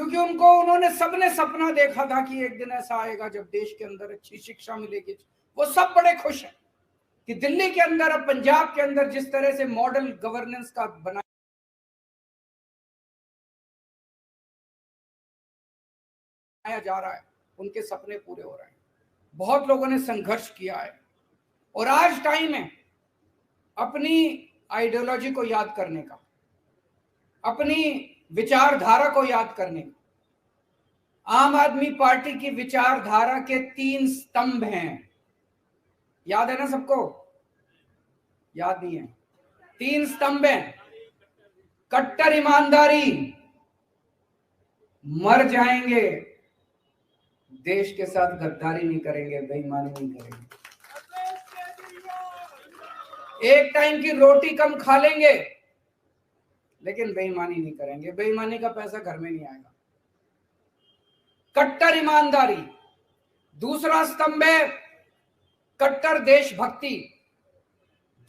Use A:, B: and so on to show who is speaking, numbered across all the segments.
A: क्योंकि उन्होंने सबने सपना देखा था कि एक दिन ऐसा आएगा जब देश के अंदर अच्छी शिक्षा मिलेगी। वो सब बड़े खुश हैं कि दिल्ली के अंदर, अब पंजाब के अंदर जिस तरह से मॉडल गवर्नेंस का बनाया जा रहा है, उनके सपने पूरे हो रहे हैं। बहुत लोगों ने संघर्ष किया है और आज टाइम है अपनी आइडियोलॉजी को याद करने का, अपनी विचारधारा को याद करने का। आम आदमी पार्टी की विचारधारा के 3 स्तंभ हैं। याद है ना सबको? याद नहीं है? 3 स्तंभ हैं। कट्टर ईमानदारी, मर जाएंगे, देश के साथ गद्दारी नहीं करेंगे, बेईमानी नहीं करेंगे, एक टाइम की रोटी कम खा लेंगे लेकिन बेईमानी नहीं करेंगे। बेईमानी का पैसा घर में नहीं आएगा। कट्टर ईमानदारी। दूसरा स्तंभ है कट्टर देशभक्ति।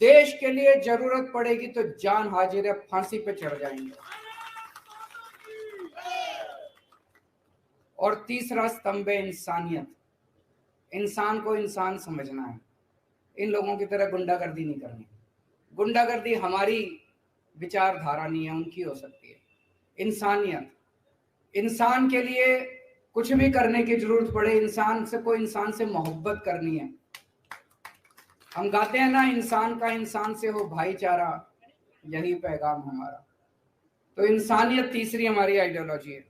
A: देश के लिए जरूरत पड़ेगी तो जान हाजिर है, फांसी पे चढ़ जाएंगे। और तीसरा स्तंभ है इंसानियत। इंसान को इंसान समझना है। इन लोगों की तरह गुंडागर्दी नहीं करनी। गुंडागर्दी हमारी विचारधारा नहीं है, उनकी हो सकती है। इंसानियत, इंसान के लिए कुछ भी करने की जरूरत पड़े, इंसान से मोहब्बत करनी है। हम गाते हैं ना, इंसान का इंसान से हो भाईचारा, यही पैगाम हमारा। तो इंसानियत तीसरी हमारी आइडियोलॉजी है।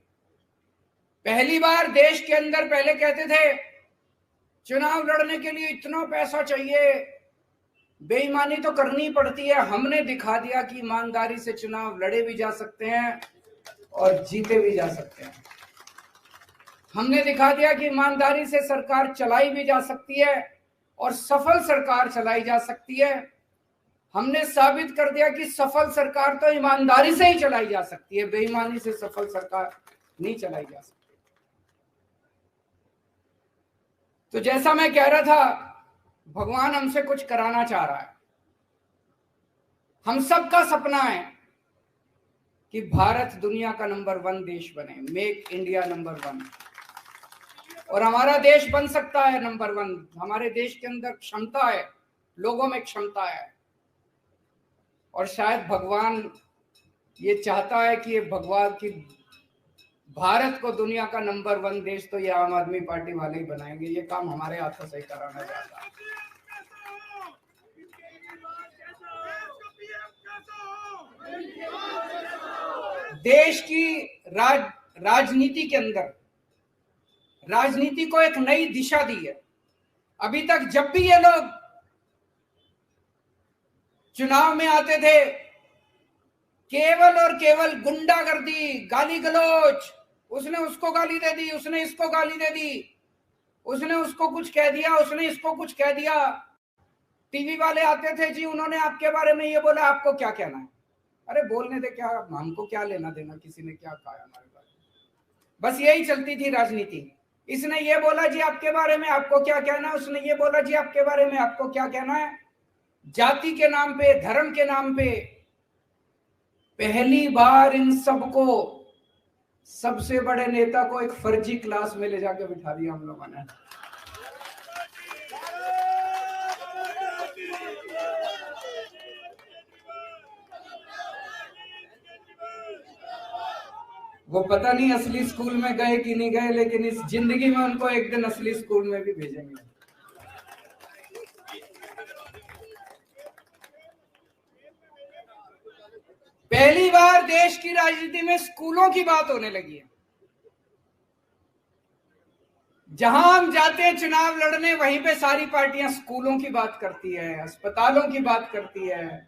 A: पहली बार देश के अंदर पहले कहते थे चुनाव लड़ने के लिए इतना पैसा चाहिए, बेईमानी तो करनी पड़ती है। हमने दिखा दिया कि ईमानदारी से चुनाव लड़े भी जा सकते हैं और जीते भी जा सकते हैं। हमने दिखा दिया कि ईमानदारी से सरकार चलाई भी जा सकती है और सफल सरकार चलाई जा सकती है। हमने साबित कर दिया कि सफल सरकार तो ईमानदारी से ही चलाई जा सकती है, बेईमानी से सफल सरकार नहीं चलाई जा सकती। तो जैसा मैं कह रहा था, भगवान हमसे कुछ कराना चाह रहा है। हम सबका सपना है कि भारत दुनिया का नंबर 1 देश बने, मेक इंडिया नंबर 1। और हमारा देश बन सकता है नंबर 1। हमारे देश के अंदर क्षमता है, लोगों में क्षमता है। और शायद भगवान ये चाहता है कि भारत को दुनिया का नंबर 1 देश तो ये आम आदमी पार्टी वाले ही बनाएंगे। ये काम हमारे हाथों से ही कराना चाहता है। देश की राजनीति के अंदर राजनीति को एक नई दिशा दी है। अभी तक जब भी ये लोग चुनाव में आते थे, केवल और केवल गुंडागर्दी, गाली गलौज, उसने उसको गाली दे दी, उसने इसको गाली दे दी, उसने उसको कुछ कह दिया, उसने इसको कुछ कह दिया। टीवी वाले आते थे, जी उन्होंने आपके बारे में ये बोला, आपको क्या कहना है? अरे बोलने दे, क्या हमको क्या लेना देना किसी ने क्या कहा हमारे बारे में। बस यही चलती थी राजनीति। इसने ये बोला जी आपके बारे में, आपको क्या कहना है? उसने ये बोला जी आपके बारे में, आपको क्या कहना है? जाति के नाम पे, धर्म के नाम पे पहली बार इन सबको, सबसे बड़े नेता को एक फर्जी क्लास में ले जाके बिठा दिया हम लोगों ने। वो पता नहीं असली स्कूल में गए कि नहीं गए, लेकिन इस जिंदगी में उनको एक दिन असली स्कूल में भी भेजेंगे। पहली बार देश की राजनीति में स्कूलों की बात होने लगी है। जहां हम जाते हैं चुनाव लड़ने, वहीं पे सारी पार्टियां स्कूलों की बात करती है, अस्पतालों की बात करती है,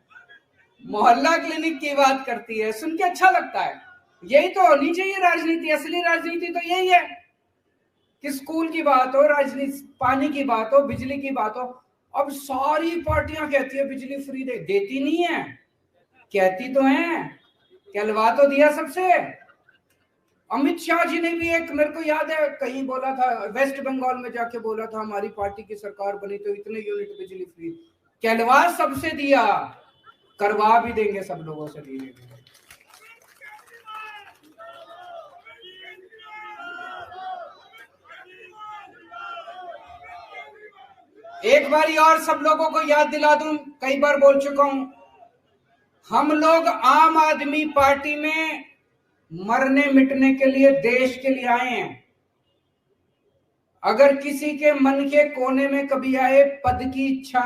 A: मोहल्ला क्लिनिक की बात करती है। सुन के अच्छा लगता है। यही तो होनी चाहिए राजनीति। असली राजनीति तो यही है कि स्कूल की बात हो, राजनीति, पानी की बात हो, बिजली की बात हो। अब सारी पार्टियां कहती है बिजली फ्री देती नहीं है, कहती तो हैं, कहलवा तो दिया सबसे। अमित शाह जी ने भी एक, मेरे को याद है कहीं बोला था, वेस्ट बंगाल में जाके बोला था हमारी पार्टी की सरकार बनी तो इतने यूनिट बिजली फ्री। कहलवा सबसे दिया, करवा भी देंगे सब लोगों से धीरे धीरे। एक बारी और सब लोगों को याद दिला दूं, कई बार बोल चुका हूं, हम लोग आम आदमी पार्टी में मरने मिटने के लिए, देश के लिए आए हैं। अगर किसी के मन के कोने में कभी आए पद की इच्छा,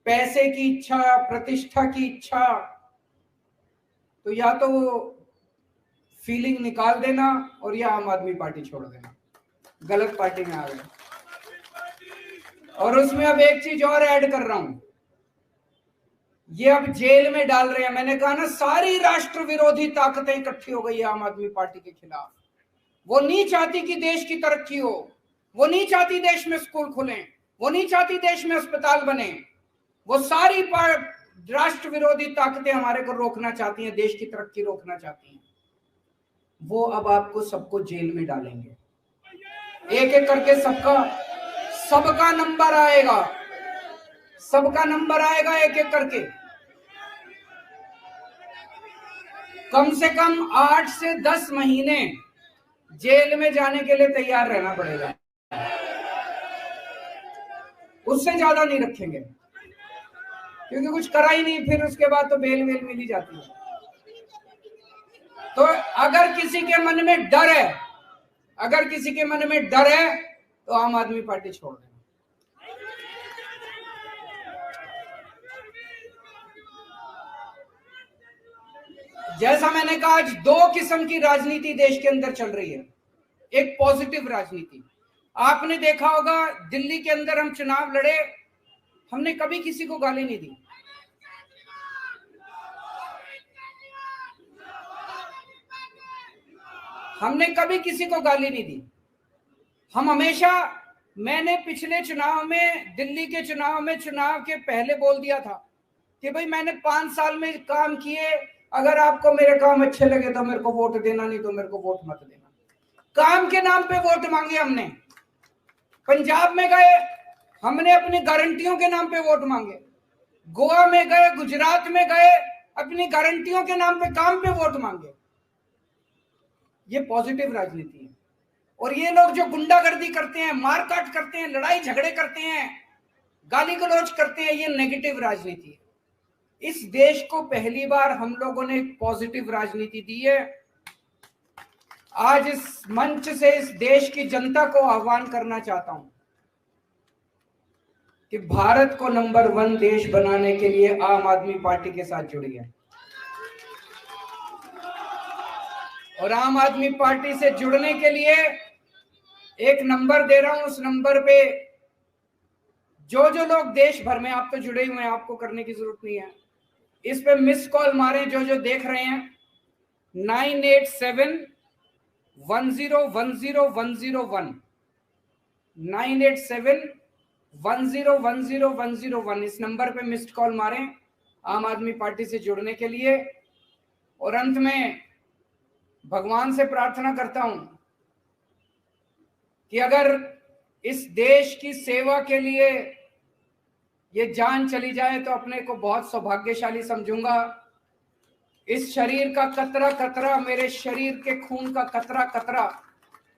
A: पैसे की इच्छा, प्रतिष्ठा की इच्छा, तो या तो वो फीलिंग निकाल देना और या आम आदमी पार्टी छोड़ देना, गलत पार्टी में आ गए। और उसमें अब एक चीज और ऐड कर रहा हूं, ये अब जेल में डाल रहे हैं। मैंने कहा ना, सारी राष्ट्र विरोधी ताकतें इकट्ठी हो गई है आम आदमी पार्टी के खिलाफ। वो नहीं चाहती कि देश की तरक्की हो, वो नहीं चाहती देश में स्कूल खुले, वो नहीं चाहती देश में अस्पताल बने। वो सारी राष्ट्र विरोधी ताकतें हमारे को रोकना चाहती हैं, देश की तरक्की रोकना चाहती हैं। वो अब आपको सबको जेल में डालेंगे, एक एक करके सबका नंबर आएगा, सबका नंबर आएगा एक एक करके। कम से कम 8 से 10 महीने जेल में जाने के लिए तैयार रहना पड़ेगा, उससे ज्यादा नहीं रखेंगे, क्योंकि कुछ करा ही नहीं, फिर उसके बाद तो बेल वेल मिल ही जाती है। तो अगर किसी के मन में डर है, अगर किसी के मन में डर है तो आम आदमी पार्टी छोड़ देना। जैसा मैंने कहा, आज दो किस्म की राजनीति देश के अंदर चल रही है। एक पॉजिटिव राजनीति, आपने देखा होगा दिल्ली के अंदर हम चुनाव लड़े, हमने कभी किसी को गाली नहीं दी। हमने कभी किसी को गाली नहीं दी। हम हमेशा, मैंने पिछले चुनाव में, दिल्ली के चुनाव में, चुनाव के पहले बोल दिया था कि भाई मैंने 5 साल में काम किए, अगर आपको मेरे काम अच्छे लगे तो मेरे को वोट देना, नहीं तो मेरे को वोट मत देना। काम के नाम पे वोट मांगे हमने। पंजाब में गए, हमने अपनी गारंटियों के नाम पे वोट मांगे। गोवा में गए, गुजरात में गए, अपनी गारंटियों के नाम पे, काम पे वोट मांगे। ये पॉजिटिव राजनीति है। और ये लोग जो गुंडागर्दी करते हैं, मारकाट करते हैं, लड़ाई झगड़े करते हैं, गाली गलौज करते हैं, ये नेगेटिव राजनीति है। इस देश को पहली बार हम लोगों ने एक पॉजिटिव राजनीति दी है। आज इस मंच से इस देश की जनता को आह्वान करना चाहता हूं कि भारत को नंबर 1 देश बनाने के लिए आम आदमी पार्टी के साथ जुड़िए। और आम आदमी पार्टी से जुड़ने के लिए एक नंबर दे रहा हूं, उस नंबर पे जो जो लोग देश भर में, आप तो जुड़े हुए हैं, आपको करने की जरूरत नहीं है, इस पे मिस कॉल मारें जो जो देख रहे हैं। 9871010101 9871010101 इस नंबर पे मिस्ड कॉल मारें आम आदमी पार्टी से जुड़ने के लिए। और अंत में भगवान से प्रार्थना करता हूं कि अगर इस देश की सेवा के लिए ये जान चली जाए तो अपने को बहुत सौभाग्यशाली समझूंगा। इस शरीर का कतरा कतरा, मेरे शरीर के खून का कतरा कतरा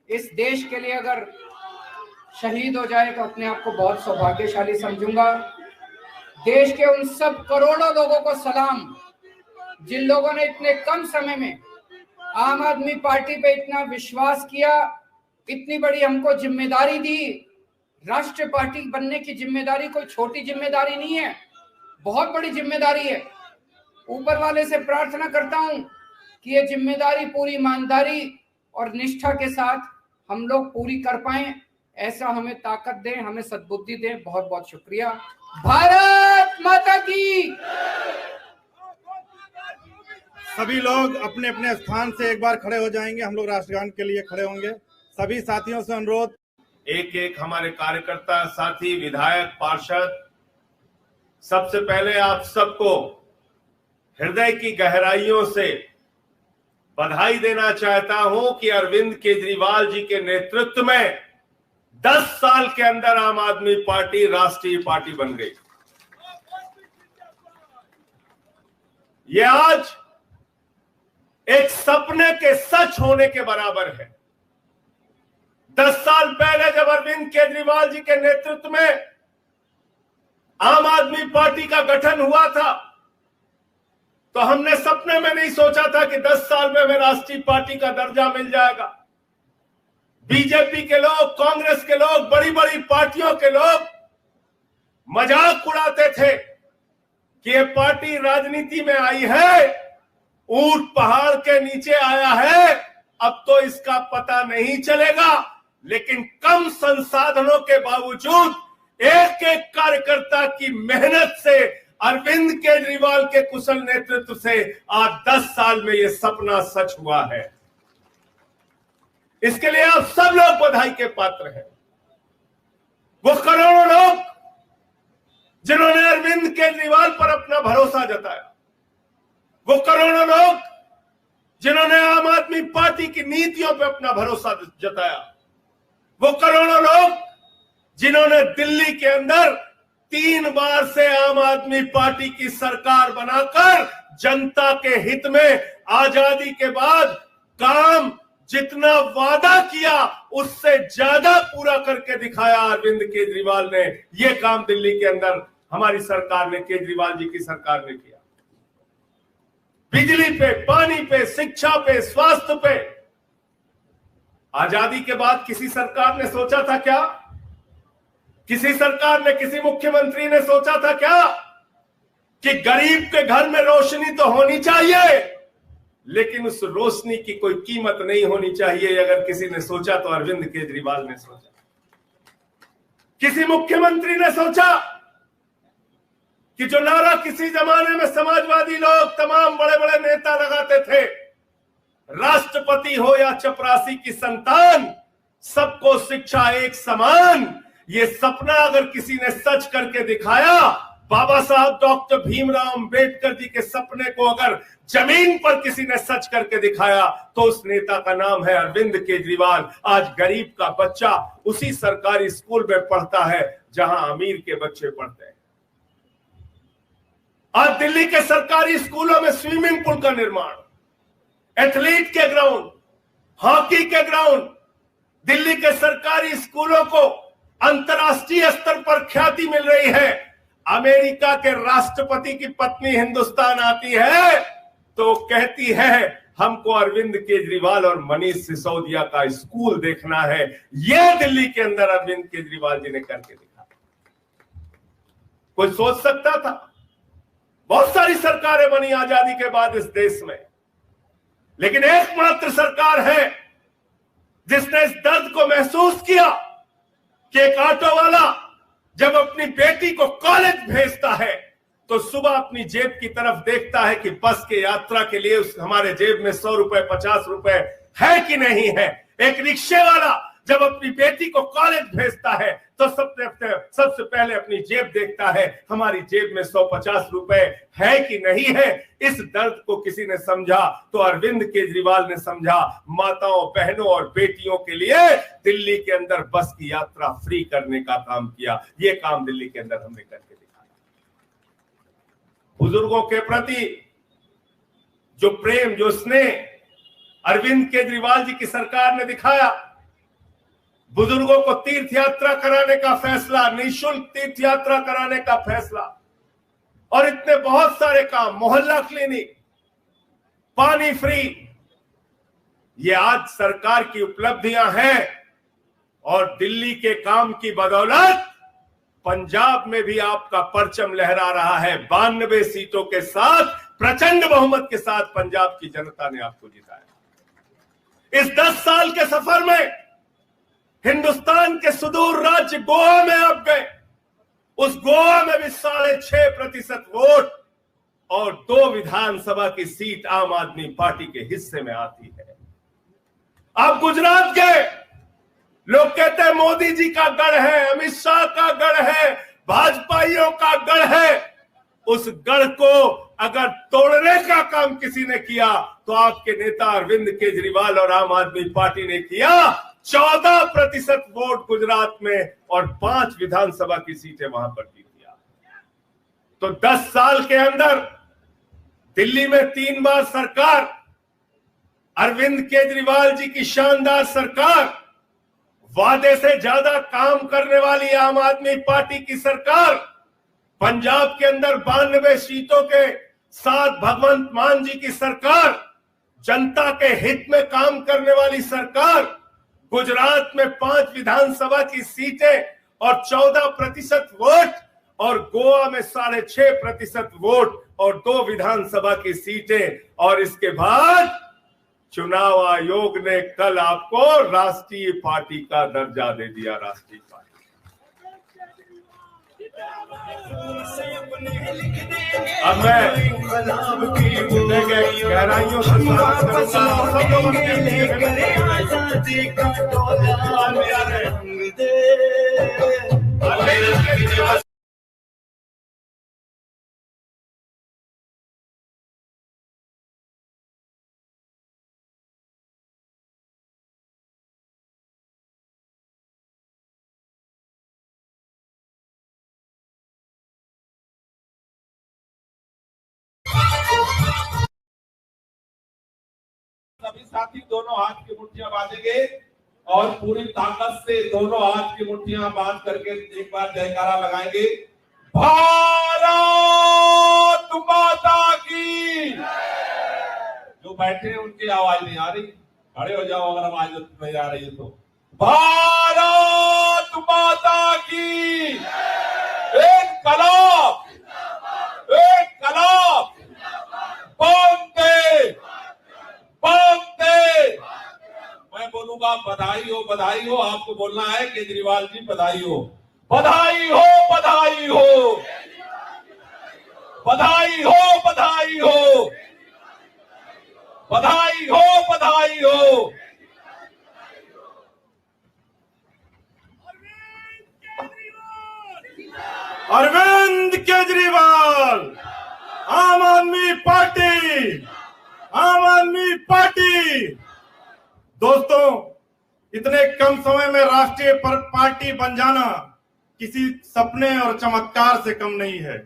A: इस देश के लिए अगर शहीद हो जाए तो अपने आप को बहुत सौभाग्यशाली समझूंगा। देश के उन सब करोड़ों लोगों को सलाम जिन लोगों ने इतने कम समय में आम आदमी पार्टी पे इतना विश्वास किया, इतनी बड़ी हमको जिम्मेदारी दी। राष्ट्रीय पार्टी बनने की जिम्मेदारी कोई छोटी जिम्मेदारी नहीं है, बहुत बड़ी जिम्मेदारी है। ऊपर वाले से प्रार्थना करता हूं कि ये जिम्मेदारी पूरी ईमानदारी और निष्ठा के साथ हम लोग पूरी कर पाएं, ऐसा हमें ताकत दें, हमें सद्बुद्धि दें। बहुत बहुत शुक्रिया। भारत माता की।
B: सभी लोग अपने अपने स्थान से एक बार खड़े हो जाएंगे, हम लोग राष्ट्रगान के लिए खड़े होंगे। सभी साथियों से अनुरोध,
C: एक एक हमारे कार्यकर्ता साथी, विधायक, पार्षद, सबसे पहले आप सबको हृदय की गहराइयों से बधाई देना चाहता हूं कि अरविंद केजरीवाल जी के नेतृत्व में 10 साल के अंदर आम आदमी पार्टी राष्ट्रीय पार्टी बन गई। यह आज एक सपने के सच होने के बराबर है। 10 साल पहले जब अरविंद केजरीवाल जी के नेतृत्व में आम आदमी पार्टी का गठन हुआ था, तो हमने सपने में नहीं सोचा था कि 10 साल में हमें राष्ट्रीय पार्टी का दर्जा मिल जाएगा। बीजेपी के लोग, कांग्रेस के लोग, बड़ी बड़ी पार्टियों के लोग मजाक उड़ाते थे कि ये पार्टी राजनीति में आई है, ऊंट पहाड़ के नीचे आया है, अब तो इसका पता नहीं चलेगा। लेकिन कम संसाधनों के बावजूद एक एक कार्यकर्ता की मेहनत से, अरविंद केजरीवाल के कुशल नेतृत्व से आज 10 साल में यह सपना सच हुआ है। इसके लिए आप सब लोग बधाई के पात्र हैं। वो करोड़ों लोग जिन्होंने अरविंद केजरीवाल पर अपना भरोसा जताया, वो करोड़ों लोग जिन्होंने आम आदमी पार्टी की नीतियों पर अपना भरोसा जताया, वो करोड़ों लोग जिन्होंने दिल्ली के अंदर 3 बार से आम आदमी पार्टी की सरकार बनाकर जनता के हित में आजादी के बाद काम जितना वादा किया उससे ज्यादा पूरा करके दिखाया अरविंद केजरीवाल ने। यह काम दिल्ली के अंदर हमारी सरकार ने, केजरीवाल जी की सरकार ने किया। बिजली पे, पानी पे, शिक्षा पे, स्वास्थ्य पे। आजादी के बाद किसी सरकार ने सोचा था क्या? किसी सरकार ने, किसी मुख्यमंत्री ने सोचा था क्या कि गरीब के घर में रोशनी तो होनी चाहिए, लेकिन उस रोशनी की कोई कीमत नहीं होनी चाहिए? अगर किसी ने सोचा तो अरविंद केजरीवाल ने सोचा। किसी मुख्यमंत्री ने सोचा कि जो नारा किसी जमाने में समाजवादी लोग, तमाम बड़े बड़े नेता लगाते थे, राष्ट्रपति हो या चपरासी की संतान, सबको शिक्षा एक समान, ये सपना अगर किसी ने सच करके दिखाया, बाबा साहब डॉक्टर भीमराव अंबेडकर जी के सपने को अगर जमीन पर किसी ने सच करके दिखाया, तो उस नेता का नाम है अरविंद केजरीवाल। आज गरीब का बच्चा उसी सरकारी स्कूल में पढ़ता है जहां अमीर के बच्चे पढ़ते हैं। आज दिल्ली के सरकारी स्कूलों में स्विमिंग पूल का निर्माण, एथलीट के ग्राउंड, हॉकी के ग्राउंड, दिल्ली के सरकारी स्कूलों को अंतर्राष्ट्रीय स्तर पर ख्याति मिल रही है। अमेरिका के राष्ट्रपति की पत्नी हिंदुस्तान आती है तो कहती है हमको अरविंद केजरीवाल और मनीष सिसोदिया का स्कूल देखना है। यह दिल्ली के अंदर अरविंद केजरीवाल जी ने करके दिखा। कोई सोच सकता था? बहुत सारी सरकारें बनी आजादी के बाद इस देश में, लेकिन एकमात्र सरकार है जिसने इस दर्द को महसूस किया कि एक ऑटो वाला जब अपनी बेटी को कॉलेज भेजता है तो सुबह अपनी जेब की तरफ देखता है कि बस के यात्रा के लिए हमारे जेब में 100 रुपए, 50 रुपए है कि नहीं है। एक रिक्शे वाला जब अपनी बेटी को कॉलेज भेजता है तो सबसे पहले अपनी जेब देखता है, हमारी जेब में 150 रुपए है कि नहीं है। इस दर्द को किसी ने समझा तो अरविंद केजरीवाल ने समझा। माताओं, बहनों और बेटियों के लिए दिल्ली के अंदर बस की यात्रा फ्री करने का काम किया। ये काम दिल्ली के अंदर हमने करके दिखाया। बुजुर्गों के प्रति जो प्रेम, जो स्नेह अरविंद केजरीवाल जी की सरकार ने दिखाया, बुजुर्गों को तीर्थ यात्रा कराने का फैसला, निःशुल्क तीर्थ यात्रा कराने का फैसला, और इतने बहुत सारे काम, मोहल्ला क्लिनिक, पानी फ्री, ये आज सरकार की उपलब्धियां हैं। और दिल्ली के काम की बदौलत पंजाब में भी आपका परचम लहरा रहा है। 92 सीटों के साथ, प्रचंड बहुमत के साथ पंजाब की जनता ने आपको जिताया। इस 10 साल के सफर में हिंदुस्तान के सुदूर राज्य गोवा में आप गए, उस गोवा में भी 6.5% वोट और 2 विधानसभा की सीट आम आदमी पार्टी के हिस्से में आती है। आप गुजरात गए, लोग कहते हैं मोदी जी का गढ़ है, अमित शाह का गढ़ है, भाजपाइयों का गढ़ है। उस गढ़ को अगर तोड़ने का काम किसी ने किया तो आपके नेता अरविंद केजरीवाल और आम आदमी पार्टी ने किया। 14% वोट गुजरात में और 5 विधानसभा की सीटें वहां पर जीत दिया। तो 10 साल के अंदर दिल्ली में 3 बार सरकार, अरविंद केजरीवाल जी की शानदार सरकार, वादे से ज्यादा काम करने वाली आम आदमी पार्टी की सरकार, पंजाब के अंदर 92 सीटों के साथ भगवंत मान जी की सरकार, जनता के हित में काम करने वाली सरकार, गुजरात में 5 विधानसभा की सीटें और 14% वोट, और गोवा में 6.5% वोट और 2 विधानसभा की सीटें, और इसके बाद चुनाव आयोग ने कल आपको राष्ट्रीय पार्टी का दर्जा दे दिया। राष्ट्रीय पार्टी अब मैं गहराइयों से
D: सभी साथी दोनों हाथ की मुट्ठियां बांधेंगे और पूरी ताकत से दोनों हाथ की मुट्ठियां बांध करके एक बार जयकारा लगाएंगे। भारत माता की। जो बैठे हैं उनकी आवाज नहीं आ रही, खड़े हो जाओ अगर आवाज नहीं आ रही है तो। भारत माता की। एक कलाम, एक कलाम। मैं बोलूंगा बधाई हो, बधाई हो। आपको बोलना है केजरीवाल जी बधाई हो, बधाई हो, बधाई हो, बधाई हो, बधाई हो, बधाई हो, बधाई हो।
B: अरविंद केजरीवाल, आम आदमी पार्टी, आम आदमी पार्टी। दोस्तों, इतने कम समय में राष्ट्रीय पार्टी बन जाना किसी सपने और चमत्कार से कम नहीं है।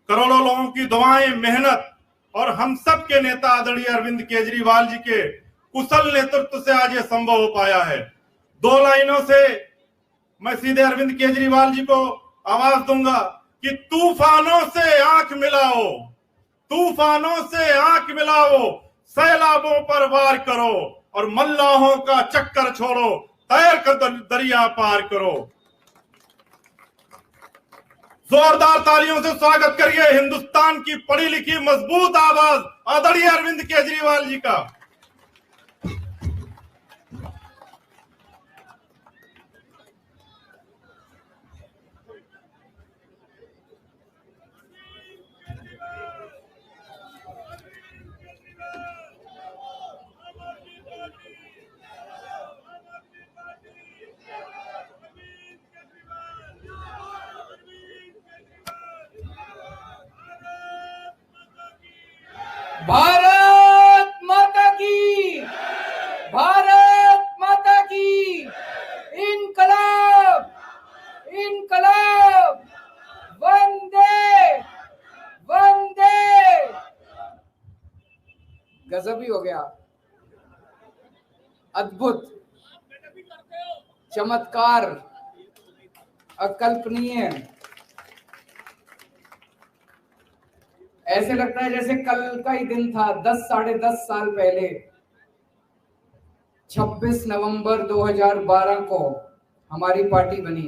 B: करोड़ों लोगों की दुआएं, मेहनत और हम सब के नेता आदरणीय अरविंद केजरीवाल जी के कुशल नेतृत्व से आज ये संभव हो पाया है। 2 लाइनों से मैं सीधे अरविंद केजरीवाल जी को आवाज दूंगा कि तूफानों से आंख मिलाओ, तूफानों से आंख मिलाओ, सैलाबों पर वार करो और मल्लाहों का चक्कर छोड़ो, तैर कर दरिया पार करो। जोरदार तालियों से स्वागत करिए हिंदुस्तान की पढ़ी लिखी मजबूत आवाज आदरणीय अरविंद केजरीवाल जी का।
A: भारत माता की, भारत माता की। इनकलाब, इनकलाब, वंदे वंदे। गजब ही हो गया, अद्भुत, चमत्कार, अकल्पनीय। ऐसे लगता है जैसे कल का ही दिन था। 10 साढ़े 10 साल पहले 26 नवंबर 2012 को हमारी पार्टी बनी।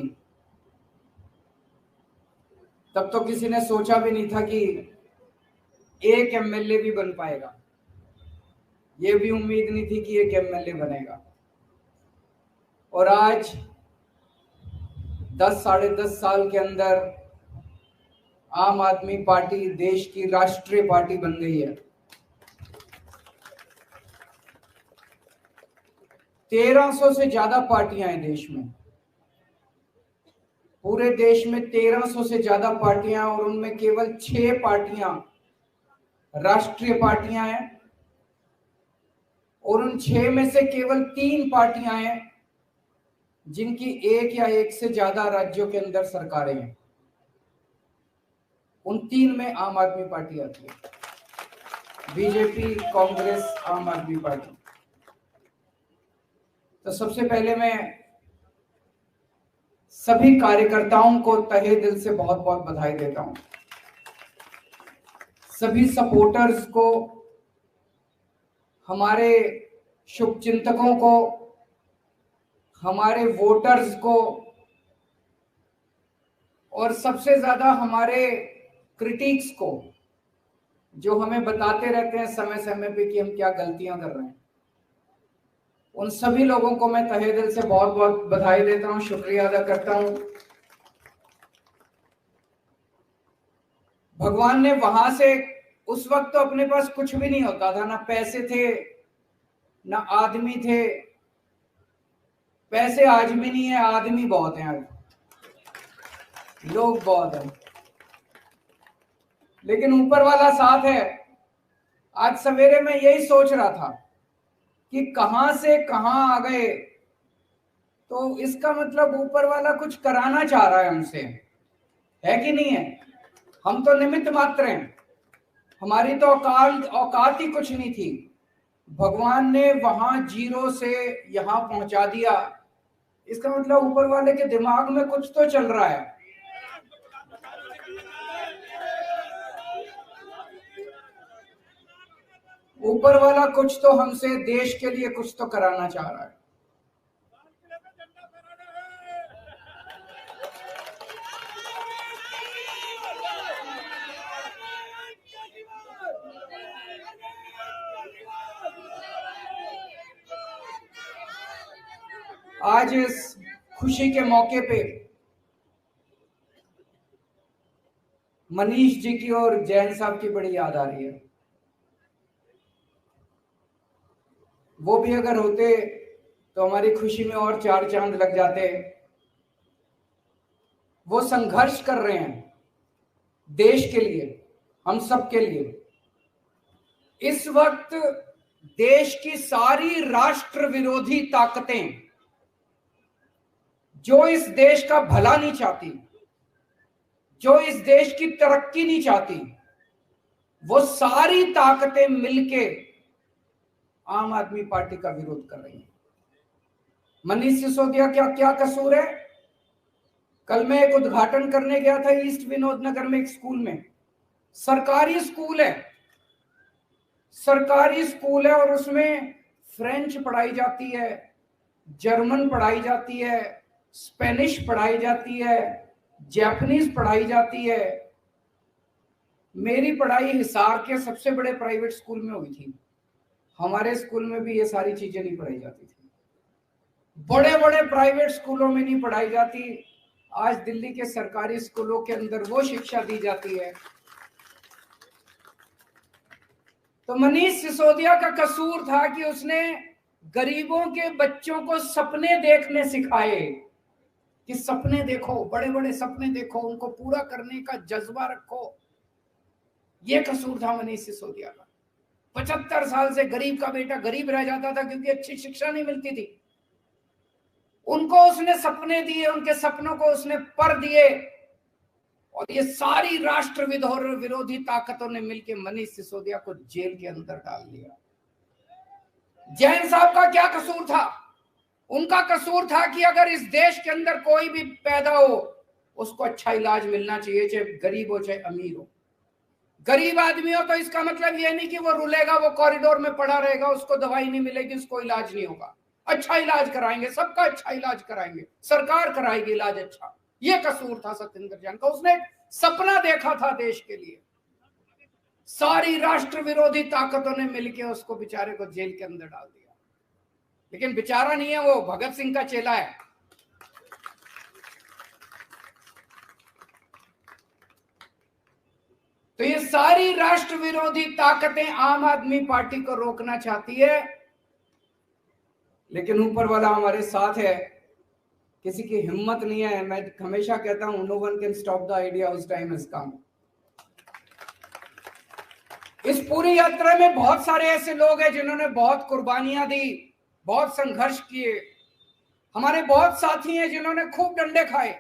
A: तब तो किसी ने सोचा भी नहीं था कि एक एमएलए भी बन पाएगा। ये भी उम्मीद नहीं थी कि एक एमएलए बनेगा। और आज 10 साढ़े 10 साल के अंदर आम आदमी पार्टी देश की राष्ट्रीय पार्टी बन गई है। 1300 से ज्यादा पार्टियां हैं देश में, पूरे देश में 1300 से ज्यादा पार्टियां, और उनमें केवल 6 पार्टियां राष्ट्रीय पार्टियां हैं, और उन 6 में से केवल 3 पार्टियां हैं जिनकी एक या एक से ज्यादा राज्यों के अंदर सरकारें हैं। उन 3 में आम आदमी पार्टी आती है, बीजेपी, कांग्रेस, आम आदमी पार्टी। तो सबसे पहले मैं सभी कार्यकर्ताओं को तहे दिल से बहुत बहुत बधाई देता हूं। सभी सपोर्टर्स को, हमारे शुभचिंतकों को, हमारे वोटर्स को, और सबसे ज्यादा हमारे क्रिटिक्स को, जो हमें बताते रहते हैं समय समय पे कि हम क्या गलतियां कर रहे हैं। उन सभी लोगों को मैं तहे दिल से बहुत बहुत बधाई देता हूं, शुक्रिया अदा करता हूं। भगवान ने वहां से, उस वक्त तो अपने पास कुछ भी नहीं होता था, ना पैसे थे ना आदमी थे। पैसे आज भी नहीं है, आदमी बहुत हैं, आज लोग बहुत हैं, लेकिन ऊपर वाला साथ है। आज सवेरे मैं यही सोच रहा था कि कहां से कहां आ गए, तो इसका मतलब ऊपर वाला कुछ कराना चाह रहा है हमसे, है कि नहीं है? हम तो निमित्त मात्र हैं, हमारी तो औकात ही कुछ नहीं थी। भगवान ने वहां जीरो से यहां पहुंचा दिया, इसका मतलब ऊपर वाले के दिमाग में कुछ तो चल रहा है। ऊपर वाला कुछ तो हमसे, देश के लिए कुछ तो कराना चाह रहा है। आज इस खुशी के मौके पे मनीष जी की और जैन साहब की बड़ी याद आ रही है। वो भी अगर होते तो हमारी खुशी में और चार चांद लग जाते। वो संघर्ष कर रहे हैं देश के लिए, हम सब के लिए। इस वक्त देश की सारी राष्ट्र विरोधी ताकतें, जो इस देश का भला नहीं चाहती, जो इस देश की तरक्की नहीं चाहती, वो सारी ताकतें मिलके आम आदमी पार्टी का विरोध कर रही हैं। मनीष सिसोदिया क्या क्या कसूर है? कल मैं एक उद्घाटन करने गया था ईस्ट विनोद नगर में, एक स्कूल में, सरकारी स्कूल है, सरकारी स्कूल है, और उसमें फ्रेंच पढ़ाई जाती है, जर्मन पढ़ाई जाती है, स्पेनिश पढ़ाई जाती है, जापानीज पढ़ाई जाती है। मेरी पढ़ाई हिसार के सबसे बड़े प्राइवेट स्कूल में हुई थी। हमारे स्कूल में भी ये सारी चीजें नहीं पढ़ाई जाती थी, बड़े बड़े प्राइवेट स्कूलों में नहीं पढ़ाई जाती। आज दिल्ली के सरकारी स्कूलों के अंदर वो शिक्षा दी जाती है। तो मनीष सिसोदिया का कसूर था कि उसने गरीबों के बच्चों को सपने देखने सिखाए, कि सपने देखो, बड़े बड़े सपने देखो, उनको पूरा करने का जज्बा रखो। ये कसूर था मनीष सिसोदिया का। 75 साल से गरीब का बेटा गरीब रह जाता था क्योंकि अच्छी शिक्षा नहीं मिलती थी। उनको उसने सपने दिए, उनके सपनों को उसने पर दिए, और ये सारी राष्ट्र विरोधी ताकतों ने मिलकर मनीष सिसोदिया को जेल के अंदर डाल दिया। जैन साहब का क्या कसूर था? उनका कसूर था कि अगर इस देश के अंदर कोई भी पैदा हो, उसको अच्छा इलाज मिलना चाहिए, चाहे गरीब हो चाहे अमीर हो। गरीब आदमी हो तो इसका मतलब यह नहीं कि वो रुलेगा, वो कॉरिडोर में पड़ा रहेगा, उसको दवाई नहीं मिलेगी, उसको इलाज नहीं होगा। अच्छा इलाज कराएंगे, सबका अच्छा इलाज कराएंगे, सरकार कराएगी इलाज अच्छा। ये कसूर था सत्येंद्र जैन का। उसने सपना देखा था देश के लिए। सारी राष्ट्र विरोधी ताकतों ने मिलकर उसको बेचारे को जेल के अंदर डाल दिया। लेकिन बेचारा नहीं है, वो भगत सिंह का चेला है। तो ये सारी राष्ट्र विरोधी ताकतें आम आदमी पार्टी को रोकना चाहती है, लेकिन ऊपर वाला हमारे साथ है। किसी की हिम्मत नहीं है। मैं हमेशा कहता हूं, no one can stop the idea whose time has come. इस पूरी यात्रा में बहुत सारे ऐसे लोग हैं जिन्होंने बहुत कुर्बानियां दी, बहुत संघर्ष किए। हमारे बहुत साथी हैं जिन्होंने खूब डंडे खाए।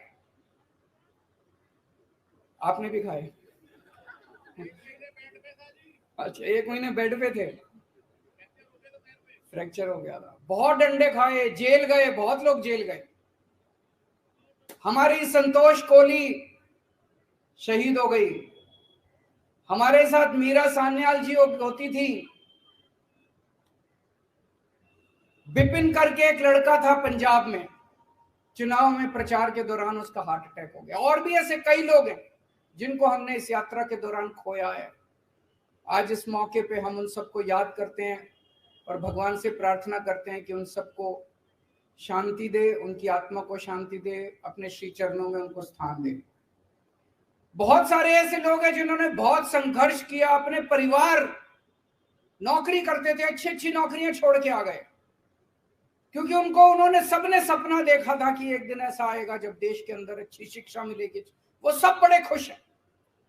A: आपने भी खाए? अच्छा, 1 महीने बेड पे थे, फ्रैक्चर हो गया था, बहुत डंडे खाए, जेल गए, बहुत लोग जेल गए। हमारी संतोष कोहली शहीद हो गई, हमारे साथ मीरा सान्याल जी होती थी, विपिन करके एक लड़का था पंजाब में, चुनाव में प्रचार के दौरान उसका हार्ट अटैक हो गया। और भी ऐसे कई लोग हैं जिनको हमने इस यात्रा के दौरान खोया है। आज इस मौके पे हम उन सबको याद करते हैं और भगवान से प्रार्थना करते हैं कि उन सबको शांति दे, उनकी आत्मा को शांति दे, अपने श्री चरणों में उनको स्थान दे। बहुत सारे ऐसे लोग हैं जिन्होंने बहुत संघर्ष किया, अपने परिवार नौकरी करते थे, अच्छी अच्छी नौकरियां छोड़ के आ गए, क्योंकि उन्होंने सबने सपना देखा था कि एक दिन ऐसा आएगा जब देश के अंदर अच्छी शिक्षा मिलेगी। वो सब बड़े खुश हैं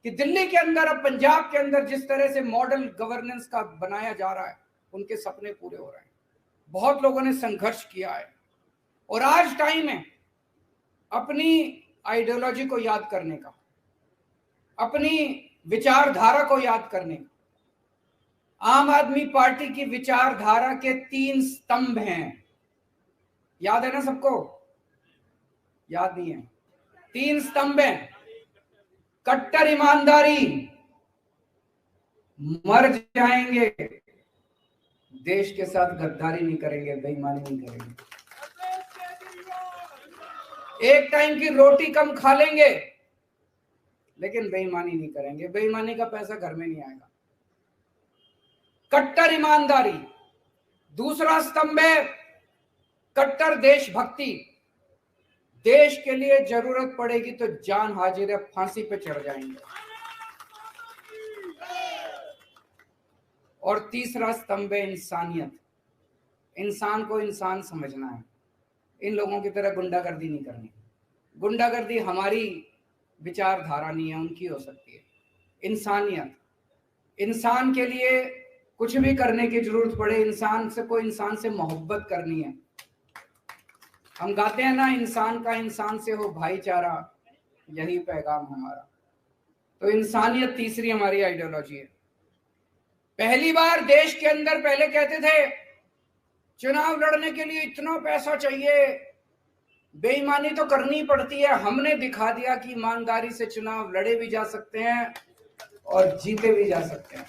A: कि दिल्ली के अंदर, अब पंजाब के अंदर जिस तरह से मॉडल गवर्नेंस का बनाया जा रहा है, उनके सपने पूरे हो रहे हैं। बहुत लोगों ने संघर्ष किया है और आज टाइम है अपनी आइडियोलॉजी को याद करने का, अपनी विचारधारा को याद करने का। आम आदमी पार्टी की विचारधारा के 3 स्तंभ हैं, याद है ना सबको? याद नहीं है? 3 स्तंभ हैं। कट्टर ईमानदारी, मर जाएंगे देश के साथ गद्दारी नहीं करेंगे, बेईमानी नहीं करेंगे, एक टाइम की रोटी कम खा लेंगे लेकिन बेईमानी नहीं करेंगे, बेईमानी का पैसा घर में नहीं आएगा। कट्टर ईमानदारी। दूसरा स्तंभ है कट्टर देशभक्ति। देश के लिए जरूरत पड़ेगी तो जान हाजिर है, फांसी पे चढ़ जाएंगे। और तीसरा स्तंभ है इंसानियत। इंसान को इंसान समझना है, इन लोगों की तरह गुंडागर्दी नहीं करनी। गुंडागर्दी हमारी विचारधारा नहीं है, उनकी हो सकती है। इंसानियत, इंसान के लिए कुछ भी करने की जरूरत पड़े, इंसान से मोहब्बत करनी है। हम गाते हैं ना, इंसान का इंसान से हो भाईचारा, यही पैगाम हमारा। तो इंसानियत तीसरी हमारी आइडियोलॉजी है। पहली बार देश के अंदर पहले कहते थे चुनाव लड़ने के लिए इतना पैसा चाहिए, बेईमानी तो करनी पड़ती है। हमने दिखा दिया कि ईमानदारी से चुनाव लड़े भी जा सकते हैं और जीते भी जा सकते हैं।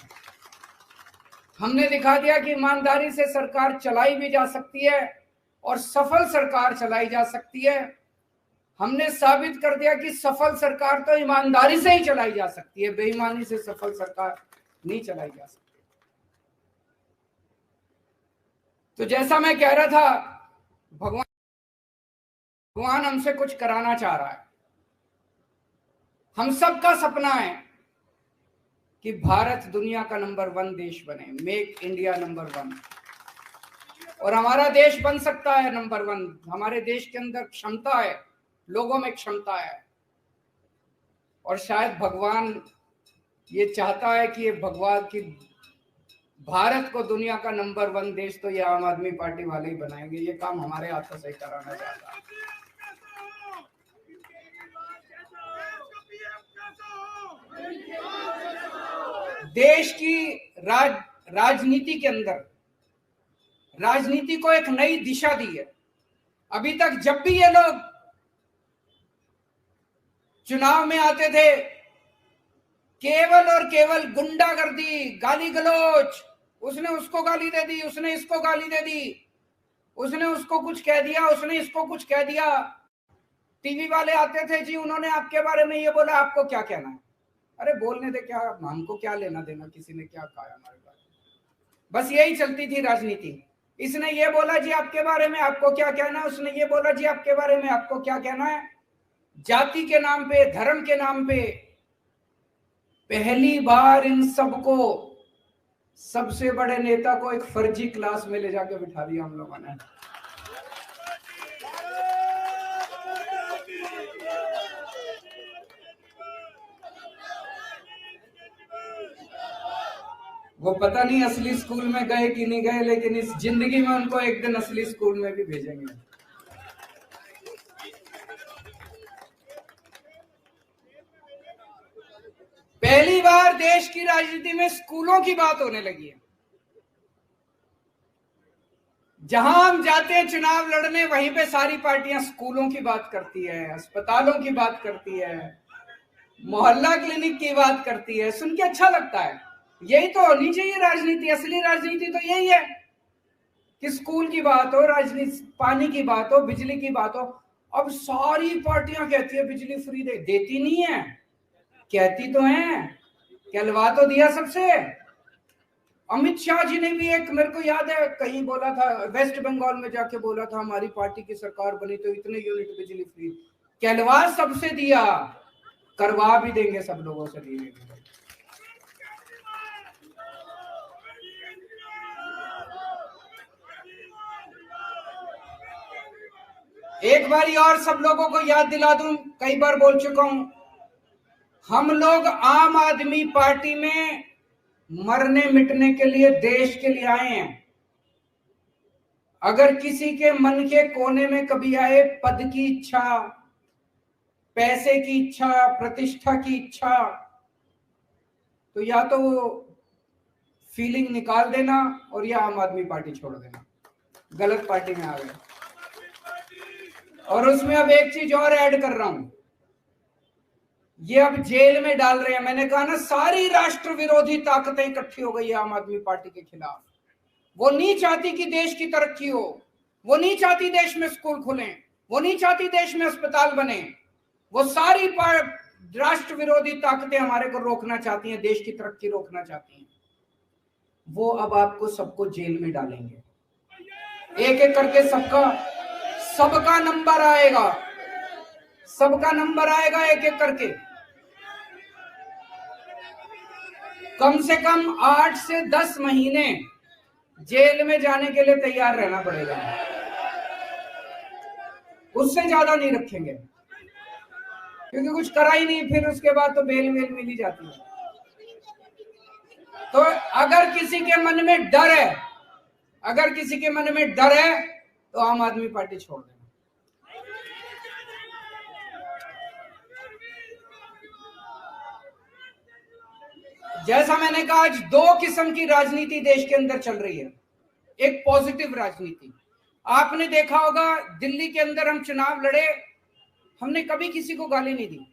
A: हमने दिखा दिया कि ईमानदारी से सरकार चलाई भी जा सकती है और सफल सरकार चलाई जा सकती है। हमने साबित कर दिया कि सफल सरकार तो ईमानदारी से ही चलाई जा सकती है, बेईमानी से सफल सरकार नहीं चलाई जा सकती। तो जैसा मैं कह रहा था, भगवान हमसे कुछ कराना चाह रहा है। हम सबका सपना है कि भारत दुनिया का नंबर 1 देश बने, मेक इंडिया नंबर 1। और हमारा देश बन सकता है नंबर 1। हमारे देश के अंदर क्षमता है, लोगों में क्षमता है। और शायद भगवान ये चाहता है कि भारत को दुनिया का नंबर 1 देश तो ये आम आदमी पार्टी वाले ही बनाएंगे। ये काम हमारे हाथों से कराना चाहता है। देश की राजनीति के अंदर राजनीति को एक नई दिशा दी है। अभी तक जब भी ये लोग चुनाव में आते थे, केवल और केवल गुंडागर्दी, गाली गलौज, उसने उसको गाली दे दी, उसने इसको गाली दे दी, उसने उसको कुछ कह दिया, उसने इसको कुछ कह दिया। टीवी वाले आते थे, जी उन्होंने आपके बारे में ये बोला, आपको क्या कहना है? अरे बोलने दे, क्या हमको क्या लेना देना किसी ने क्या कहा हमारे बारे में। बस यही चलती थी राजनीति। इसने ये बोला जी आपके बारे में, आपको क्या कहना है? उसने ये बोला जी आपके बारे में, आपको क्या कहना है? जाति के नाम पे, धर्म के नाम पे पहली बार इन सबको, सबसे बड़े नेता को एक फर्जी क्लास में ले जाके बिठा दिया हम लोगों ने। वो पता नहीं असली स्कूल में गए कि नहीं गए, लेकिन इस जिंदगी में उनको एक दिन असली स्कूल में भी भेजेंगे। पहली बार देश की राजनीति में स्कूलों की बात होने लगी है। जहां हम जाते हैं चुनाव लड़ने, वहीं पे सारी पार्टियां स्कूलों की बात करती है, अस्पतालों की बात करती है, मोहल्ला क्लिनिक की बात करती है। सुन के अच्छा लगता है। यही तो होनी चाहिए राजनीति। असली राजनीति तो यही है कि स्कूल की बात हो, राजनीति, पानी की बात हो, बिजली की बात हो। अब सारी पार्टियां कहती है बिजली फ्री देती नहीं है, कहती तो है, कहलवा तो दिया सबसे। अमित शाह जी ने भी एक, मेरे को याद है कहीं बोला था, वेस्ट बंगाल में जाके बोला था हमारी पार्टी की सरकार बनी तो इतने यूनिट बिजली फ्री, कहलवा सबसे दिया, करवा भी देंगे सब लोगों से धीरे धीरे। एक बारी और सब लोगों को याद दिला दूं, कई बार बोल चुका हूं, हम लोग आम आदमी पार्टी में मरने मिटने के लिए, देश के लिए आए हैं। अगर किसी के मन के कोने में कभी आए पद की इच्छा, पैसे की इच्छा, प्रतिष्ठा की इच्छा, तो या तो फीलिंग निकाल देना और या आम आदमी पार्टी छोड़ देना। गलत पार्टी में आ गए। और उसमें अब एक चीज और ऐड कर रहा हूं, ये अब जेल में डाल रहे हैं। मैंने कहा ना, सारी राष्ट्र विरोधी ताकतें इकट्ठी हो गई है आम आदमी पार्टी के खिलाफ। वो नहीं चाहती कि देश की तरक्की हो, वो नहीं चाहती देश में स्कूल खुलें, वो नहीं चाहती देश में अस्पताल बने। वो सारी राष्ट्र विरोधी ताकतें हमारे को रोकना चाहती हैं, देश की तरक्की रोकना चाहती हैं। वो अब आपको सबको जेल में डालेंगे, एक एक करके सबका नंबर आएगा, सबका नंबर आएगा एक एक करके। कम से कम 8 से 10 महीने जेल में जाने के लिए तैयार रहना पड़ेगा, उससे ज्यादा नहीं रखेंगे, क्योंकि कुछ करा ही नहीं, फिर उसके बाद तो बेल मिल ही जाती है। तो अगर किसी के मन में डर है, अगर किसी के मन में डर है तो आम आदमी पार्टी छोड़ देना। जैसा मैंने कहा, आज 2 किस्म की राजनीति देश के अंदर चल रही है। एक पॉजिटिव राजनीति, आपने देखा होगा दिल्ली के अंदर हम चुनाव लड़े, हमने कभी किसी को गाली नहीं दी।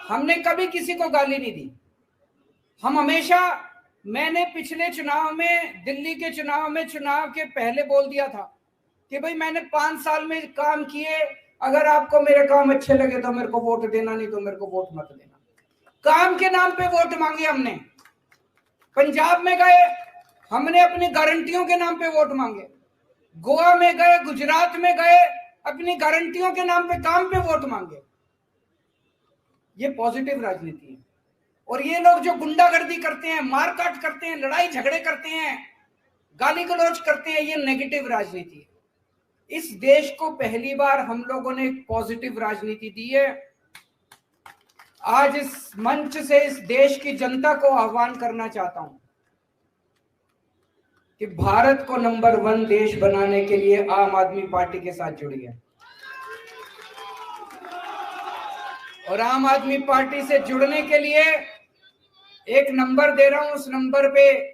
A: हमने कभी किसी को गाली नहीं दी। हम हमेशा, मैंने पिछले चुनाव में, दिल्ली के चुनाव में, चुनाव के पहले बोल दिया था कि भाई मैंने 5 साल में काम किए, अगर आपको मेरे काम अच्छे लगे तो मेरे को वोट देना, नहीं तो मेरे को वोट मत देना। काम के नाम पे वोट मांगे हमने। पंजाब में गए, हमने अपनी गारंटियों के नाम पे वोट मांगे। गोवा में गए, गुजरात में गए, अपनी गारंटियों के नाम पे, काम पे वोट मांगे। ये पॉजिटिव राजनीति है। और ये लोग जो गुंडागर्दी करते हैं, मारकाट करते हैं, लड़ाई झगड़े करते हैं, गाली गलौज करते हैं, ये नेगेटिव राजनीति है। इस देश को पहली बार हम लोगों ने एक पॉजिटिव राजनीति दी है। आज इस मंच से इस देश की जनता को आह्वान करना चाहता हूं कि भारत को नंबर 1 देश बनाने के लिए आम आदमी पार्टी के साथ जुड़िए। और आम आदमी पार्टी से जुड़ने के लिए एक नंबर दे रहा हूं, उस नंबर पे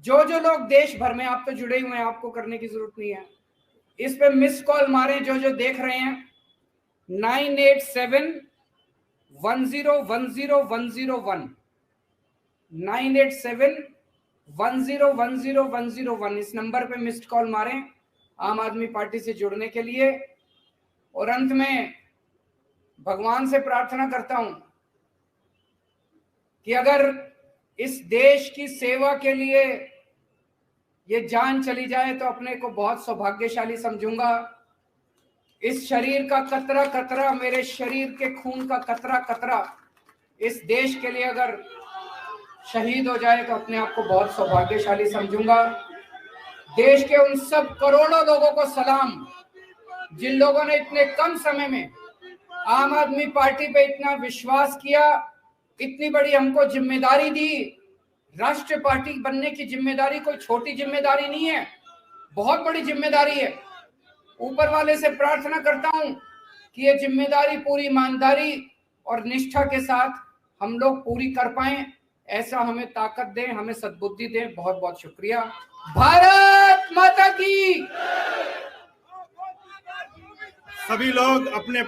A: जो लोग देश भर में, आप तो जुड़े हुए हैं, आपको करने की जरूरत नहीं है, इस पे मिस कॉल मारें जो देख रहे हैं। 9871010101 9871010101 इस नंबर पे मिस्ड कॉल मारें आम आदमी पार्टी से जुड़ने के लिए। और अंत में भगवान से प्रार्थना करता हूं कि अगर इस देश की सेवा के लिए ये जान चली जाए तो अपने को बहुत सौभाग्यशाली समझूंगा। इस शरीर का कतरा कतरा, मेरे शरीर के खून का कतरा कतरा इस देश के लिए अगर शहीद हो जाए तो अपने आप को बहुत सौभाग्यशाली समझूंगा। देश के उन सब करोड़ों लोगों को सलाम जिन लोगों ने इतने कम समय में आम आदमी पार्टी पे इतना विश्वास किया, इतनी बड़ी हमको जिम्मेदारी दी। राष्ट्रीय पार्टी बनने की जिम्मेदारी कोई छोटी जिम्मेदारी नहीं है, बहुत बड़ी जिम्मेदारी है। ऊपर वाले से प्रार्थना करता हूं कि ये जिम्मेदारी पूरी ईमानदारी और निष्ठा के साथ हम लोग पूरी कर पाए, ऐसा हमें ताकत दें, हमें सद्बुद्धि दें। बहुत बहुत शुक्रिया। भारत माता की।
B: सभी लोग अपने अपने